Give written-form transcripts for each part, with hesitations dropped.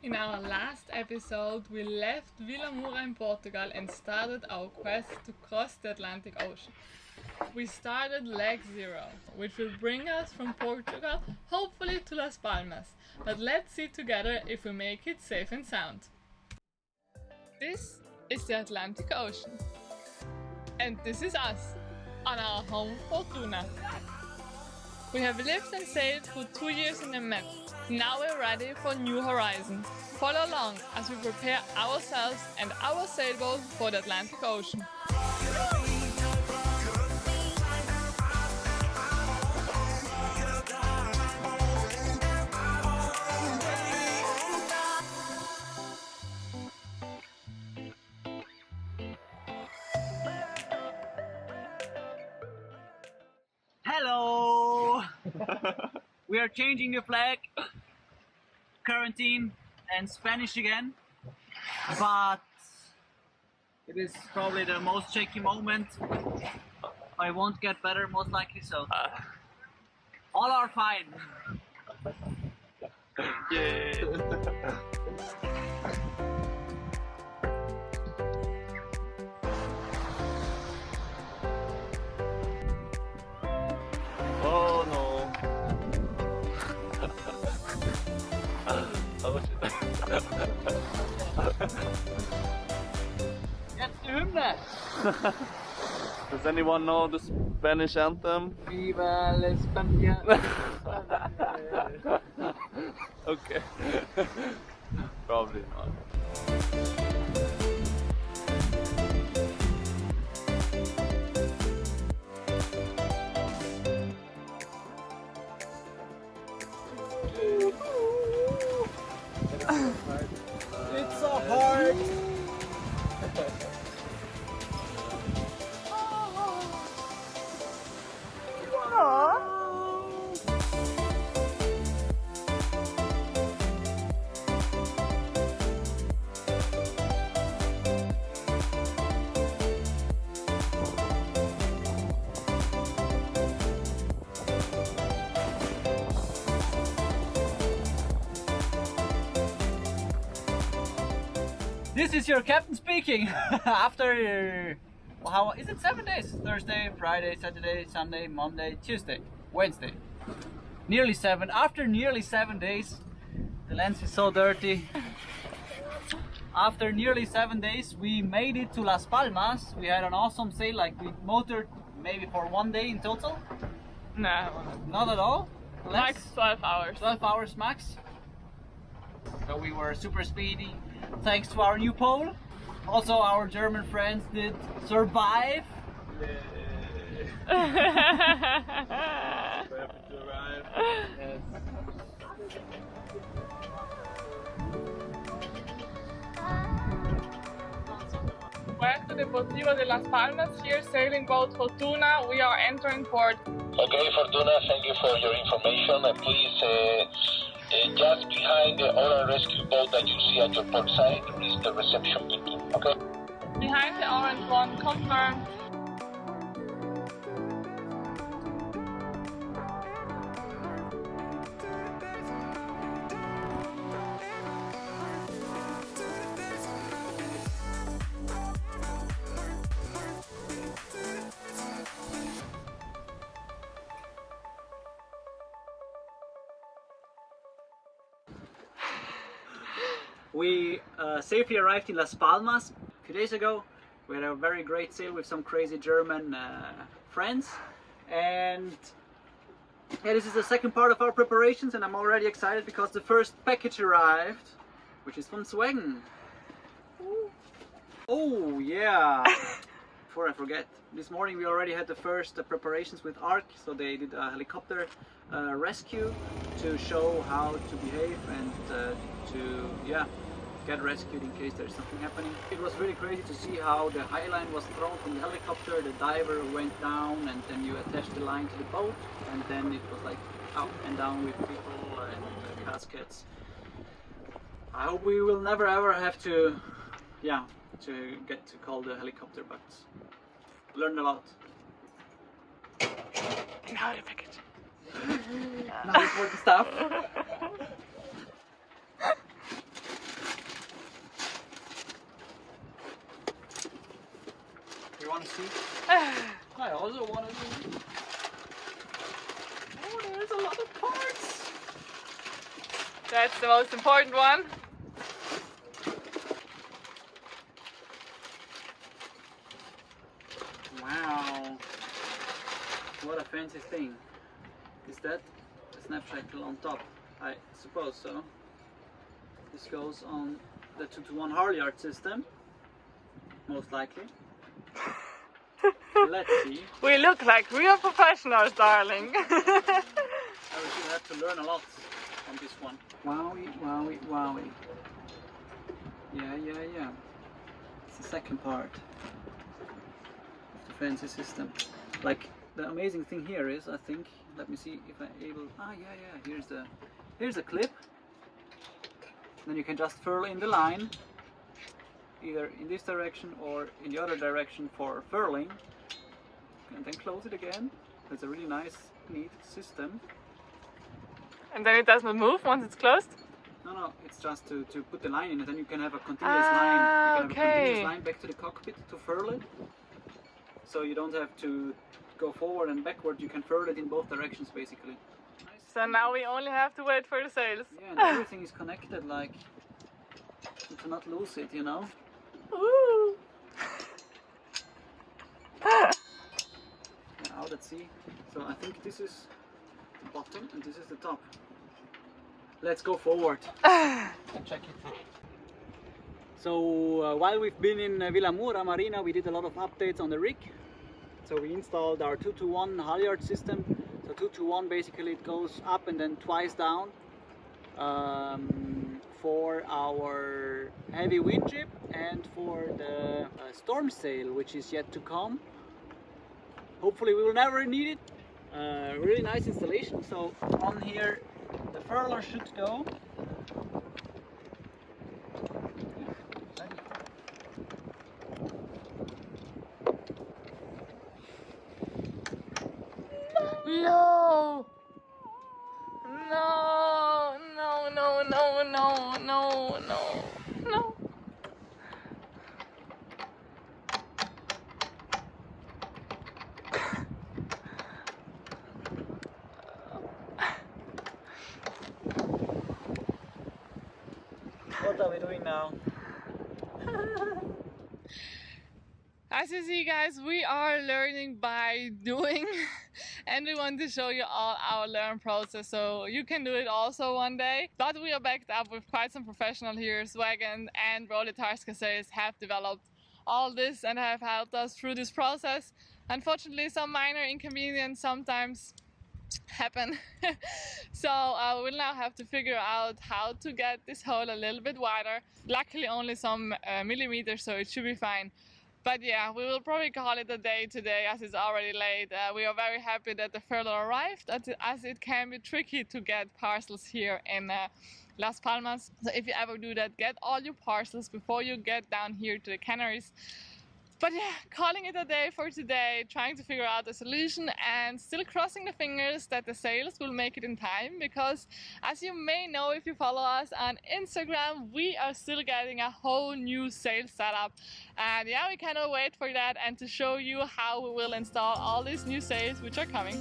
In our last episode, we left Vila Moura in Portugal and started our quest to cross the Atlantic Ocean. We started leg 0, which will bring us from Portugal, hopefully to Las Palmas, but let's see together if we make it safe and sound. This is the Atlantic Ocean. And this is us, on our home Fortuna. We have lived and sailed for 2 years in the Med. Now we're ready for new horizons. Follow along as we prepare ourselves and our sailboat for the Atlantic Ocean. Hello! We are changing the flag, quarantine and Spanish again, but it is probably the most shaky moment. I won't get better most likely, so all are fine. Yeah. Oh no. Oh shit. Jetzt die Hymne! Does anyone know the Spanish anthem? Viva la España! Okay. Probably not. It's so hard! This is your captain speaking. After how is it 7 days? Thursday, Friday, Saturday, Sunday, Monday, Tuesday, Wednesday. Nearly 7. After nearly 7 days, the lens is so dirty. After nearly 7 days, we made it to Las Palmas. We had an awesome sail. Like we motored maybe for 1 day in total. No, Not at all. max 12 hours. 12 hours max. So we were super speedy thanks to our new pole. Also our German friends did survive. Yes. Puerto Deportivo de Las Palmas, here sailing boat Fortuna. We are entering port. Okay, Fortuna, thank you for your information. Please, just behind the oil rescue boat that you see at your port side is the reception people, okay? Behind the orange one, confirmed. We safely arrived in Las Palmas a few days ago. We had a very great sail with some crazy German friends, and yeah, this is the second part of our preparations, and I'm already excited because the first package arrived, which is from SVEGGEN. Oh yeah! Before I forget, this morning we already had the first preparations with IKE, so they did a helicopter rescue to show how to behave and to get rescued in case there's something happening. It was really crazy to see how the high line was thrown from the helicopter, the diver went down, and then you attach the line to the boat, and then it was like up and down with people and caskets. I hope we will never ever have to get to call the helicopter, but learned a lot. Now the package. Now important stuff. see. I also want to do. Oh, there's a lot of parts. That's the most important one. Wow. What a fancy thing. Is that a snap shackle on top? I suppose so. This goes on the 2-to-1 halyard system. Most likely. Let's see. We look like real professionals, darling. I will have to learn a lot on this one. Wowie, wowie, wowie. Yeah. It's the second part of the fancy system. Like, the amazing thing here is, I think, let me see if I'm able. Yeah. Here's a clip. Then you can just furl in the line, either in this direction or in the other direction for furling, and then close it again. It's a really nice, neat system. And then it doesn't move once it's closed? No, it's just to put the line in, and then you can have a continuous line. You can have a continuous line back to the cockpit to furl it. So you don't have to go forward and backward, you can furl it in both directions basically. So now we only have to wait for the sails. Yeah, and everything is connected, like, to not lose it, you know? Woo! Out at sea. So I think this is the bottom and this is the top. Let's go forward and check it. So while we've been in Vilamura Marina, we did a lot of updates on the rig. So we installed our 2-to-1 halyard system. So 2-to-1, basically it goes up and then twice down for our heavy wind chip and for the storm sail, which is yet to come. Hopefully we will never need it. Really nice installation. So on here the furler should go. No! No. What are we doing now? As you see, guys, we are learning by doing, and we want to show you all our learn process so you can do it also one day. But we are backed up with quite some professional here. SVEGGEN and Beneteau Oceanis have developed all this and have helped us through this process. Unfortunately, some minor inconvenience sometimes happen. So we'll now have to figure out how to get this hole a little bit wider. Luckily only some millimeters, so it should be fine. But yeah, we will probably call it a day today as it's already late. We are very happy that the furler arrived, as it can be tricky to get parcels here in Las Palmas. So if you ever do that, get all your parcels before you get down here to the Canaries. But yeah, calling it a day for today, trying to figure out a solution and still crossing the fingers that the sails will make it in time, because as you may know if you follow us on Instagram, we are still getting a whole new sail setup. And yeah, we cannot wait for that and to show you how we will install all these new sails which are coming.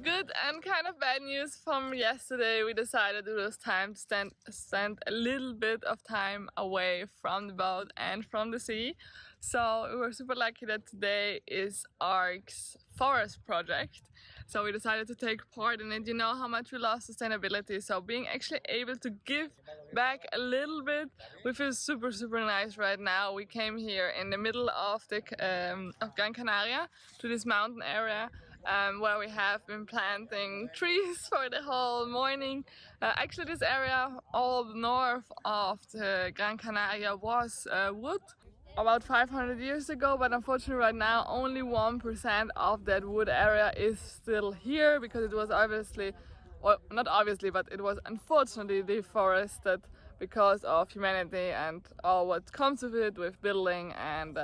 Good and kind of bad news from yesterday, we decided it was time to spend a little bit of time away from the boat and from the sea. So we were super lucky that today is ARK's forest project. So we decided to take part in it. You know how much we love sustainability, so being actually able to give back a little bit, we feel super nice right now. We came here in the middle of the of Gran Canaria to this mountain area. Where we have been planting trees for the whole morning. Actually this area all north of the Gran Canaria was wood, about 500 years ago, but unfortunately right now only 1% of that wood area is still here because it was obviously, well, not obviously, but it was unfortunately deforested because of humanity and all what comes with it, with building and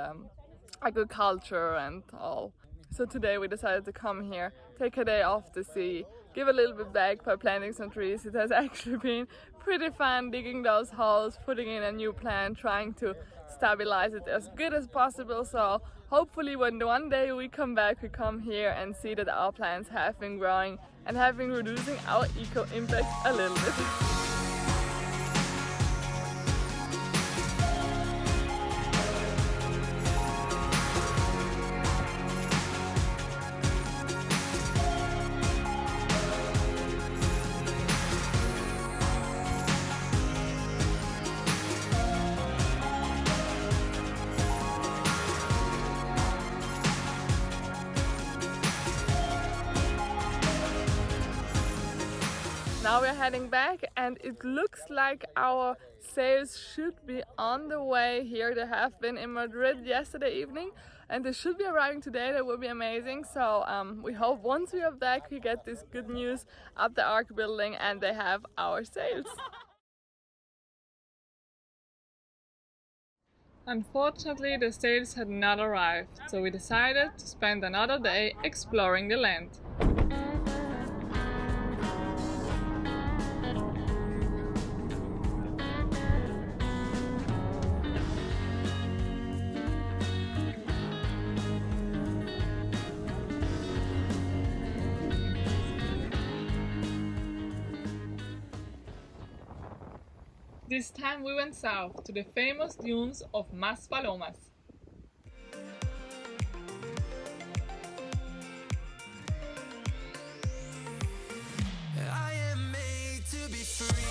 agriculture and all. So today we decided to come here, take a day off to see, give a little bit back by planting some trees. It has actually been pretty fun digging those holes, putting in a new plant, trying to stabilize it as good as possible. So hopefully when one day we come back, we come here and see that our plants have been growing and have been reducing our eco impact a little bit. Now we're heading back and it looks like our sails should be on the way here. They have been in Madrid yesterday evening and they should be arriving today. That would be amazing. So we hope once we are back we get this good news at the Ark building and they have our sails. Unfortunately the sails had not arrived, so we decided to spend another day exploring the land. This time we went south to the famous dunes of Las Palmas. I am made to be free.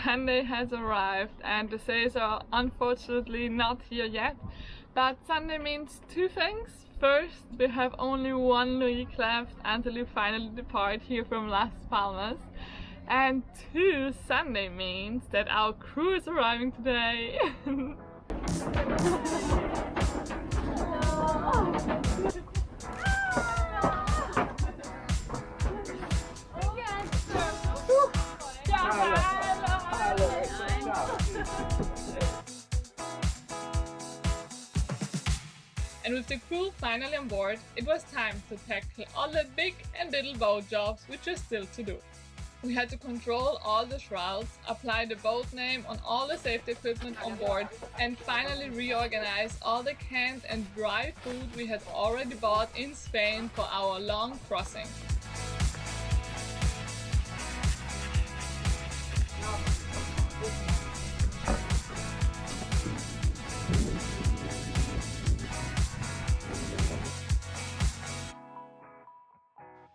Sunday has arrived and the sails are unfortunately not here yet, but Sunday means two things. First, we have only one week left until we finally depart here from Las Palmas, and two, Sunday means that our crew is arriving today. And with the crew finally on board, it was time to tackle all the big and little boat jobs which are still to do. We had to control all the shrouds, apply the boat name on all the safety equipment on board, and finally reorganize all the canned and dry food we had already bought in Spain for our long crossing.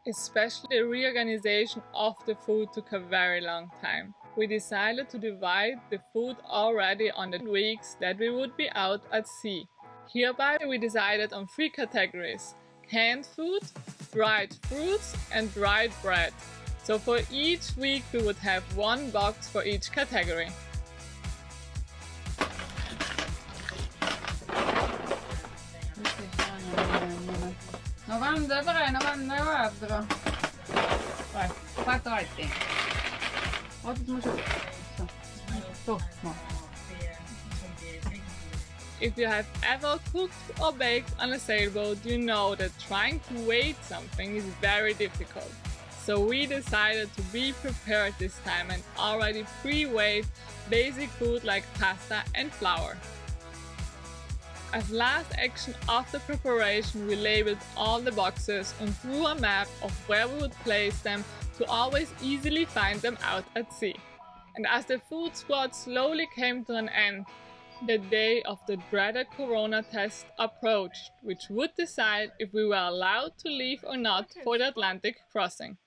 Especially the reorganization of the food took a very long time. We decided to divide the food already on the weeks that we would be out at sea. Hereby we decided on 3 categories: canned food, dried fruits and dried bread. So for each week we would have 1 box for each category. No vända på det, no vända över. Vai, fatto avanti. Otat mun so. If you have ever cooked or baked on a sailboat, you know that trying to weight something is very difficult. So we decided to be prepared this time and already pre-weighed basic food like pasta and flour. As last action of the preparation, we labeled all the boxes and drew a map of where we would place them to always easily find them out at sea. And as the food squad slowly came to an end, The day of the dreaded corona test approached, which would decide if we were allowed to leave or not for the Atlantic crossing.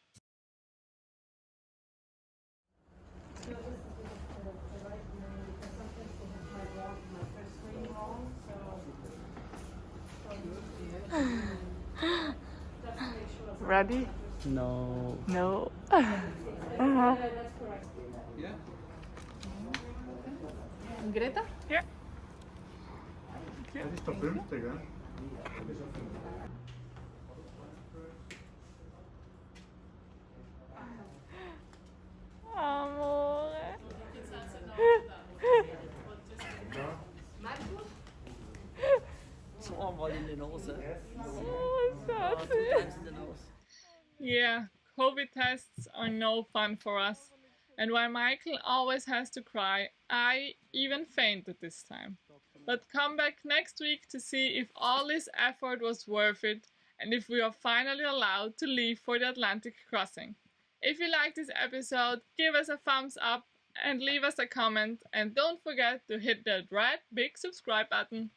Ready? No. No. Greta? Ja. Het is toch 50, hè? Amore. Zweimal in die Nose. Oh, Schatzi. Times in the nose. Yeah, COVID tests are no fun for us. And while Michael always has to cry, I even fainted this time. But come back next week to see if all this effort was worth it and if we are finally allowed to leave for the Atlantic crossing. If you like this episode, give us a thumbs up and leave us a comment, and don't forget to hit that red big subscribe button.